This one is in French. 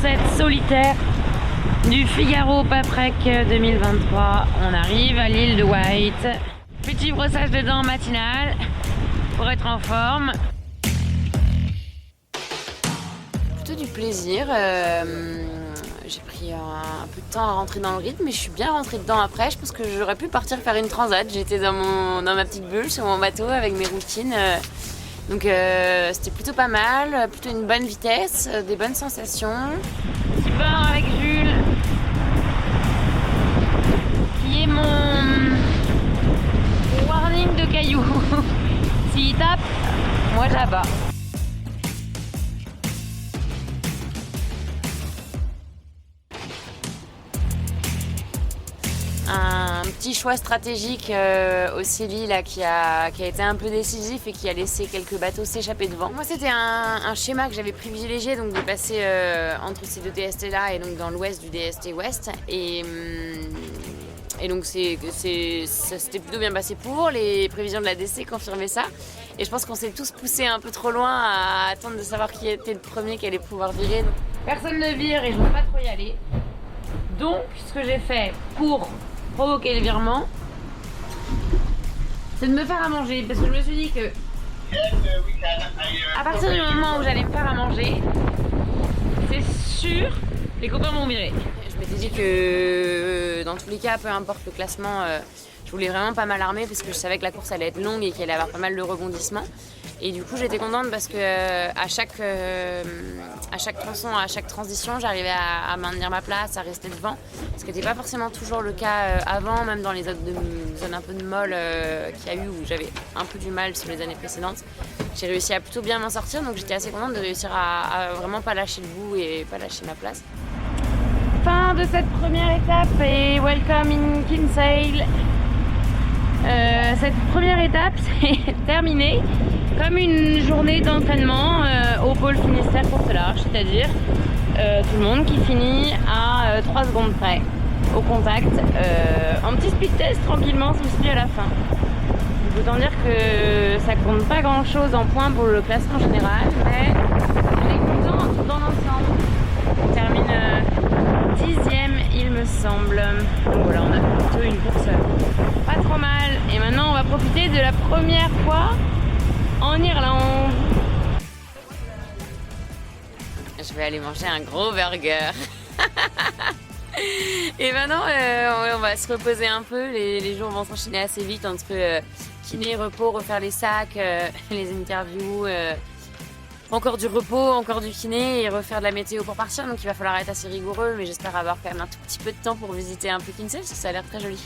cette solitaire du Figaro Paprec 2023. On arrive à l'île de Wight. Petit brossage de dents matinal pour être en forme. Plutôt du plaisir. J'ai pris un peu de temps à rentrer dans le rythme, mais je suis bien rentrée dedans après. Je pense que j'aurais pu partir faire une transat. J'étais dans ma petite bulle sur mon bateau avec mes routines. Donc c'était plutôt pas mal, plutôt une bonne vitesse, des bonnes sensations. Petit bain avec Jules, qui est mon warning de cailloux. S'il tape, moi j'abats. Un petit choix stratégique au Scilly là, qui a été un peu décisif et qui a laissé quelques bateaux s'échapper devant. Moi c'était un schéma que j'avais privilégié, donc de passer entre ces deux DST là et donc dans l'ouest du DST ouest. Et donc ça s'était plutôt bien passé pour, les prévisions de la DC confirmaient ça. Et je pense qu'on s'est tous poussés un peu trop loin à attendre de savoir qui était le premier qui allait pouvoir virer. Donc, personne ne vire et je ne veux pas trop y aller. Donc ce que j'ai fait pour provoquer le virement, c'est de me faire à manger, parce que je me suis dit que à partir du moment où j'allais me faire à manger, c'est sûr les copains vont virer. Je m'étais dit que dans tous les cas, peu importe le classement, je voulais vraiment pas m'alarmer parce que je savais que la course allait être longue et qu'elle allait avoir pas mal de rebondissements. Et du coup j'étais contente parce que à chaque tronçon, à chaque transition, j'arrivais à maintenir ma place, à rester devant. Ce qui n'était pas forcément toujours le cas avant, même dans les zones un peu de molle qu'il y a eu où j'avais un peu du mal sur les années précédentes. J'ai réussi à plutôt bien m'en sortir, donc j'étais assez contente de réussir à vraiment pas lâcher le bout et pas lâcher ma place. Fin de cette première étape et welcome in Kinsale. Cette première étape c'est terminée comme une journée d'entraînement au pôle Finistère course large, c'est-à-dire tout le monde qui finit à 3 secondes près au contact, en petit speed test tranquillement sous ski à la fin. Autant dire que ça compte pas grand-chose en points pour le classement général, mais on est content dans l'ensemble. On termine 10e il me semble. Donc voilà, on a plutôt une course pas trop mal. Et maintenant on va profiter de la première fois en Irlande. Je vais aller manger un gros burger. Et maintenant on va se reposer un peu. Les jours vont s'enchaîner assez vite entre kiné, repos, refaire les sacs, les interviews, encore du repos, encore du kiné et refaire de la météo pour partir. Donc il va falloir être assez rigoureux, mais j'espère avoir quand même un tout petit peu de temps pour visiter un peu Kinsale parce que ça a l'air très joli.